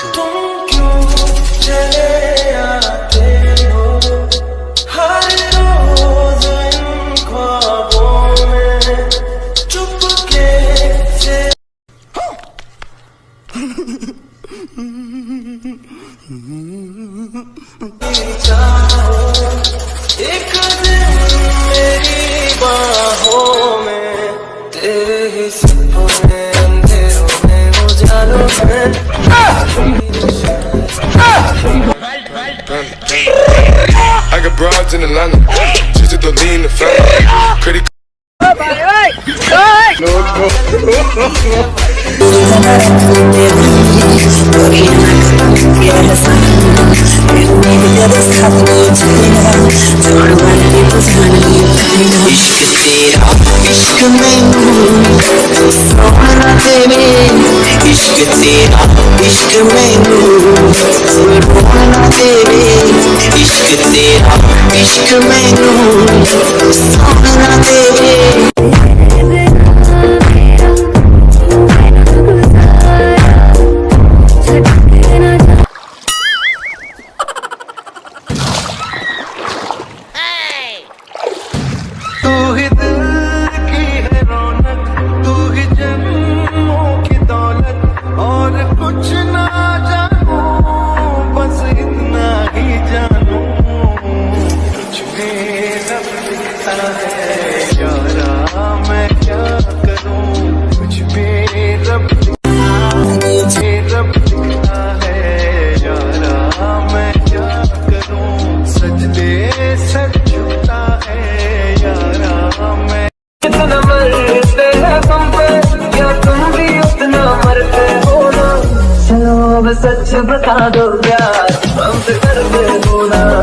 तुम क्यों चले आते हो हर रोज इन ख्वाबों में चुपके से चाहो एक दिन मेरी बाहों में तेरे ही सपने अंधेरों में उजालों में I got broads in Atlanta, just to lean the family. Credit. इश्क तेरा इश्क मैनू सोहना तेरे इश्क तेरा इश्क मैनू रोना तेरे इश्क तेरा इश्क मैनू सोहना तेरे तू ही दिल की है रौनक तू ही जन्मों की दौलत और कुछ ना जानू बस इतना ही जानू कुछ मेरा दिखता है यारा मैं क्या करूं कुछ मेरा दिखता है यारा मैं क्या करूं सजदे सच झुकता है कितना मरते हैं तुम पे क्या तुम भी उतना मरते हो ना चलो अब सच बता दो प्यार हमसे करते हो ना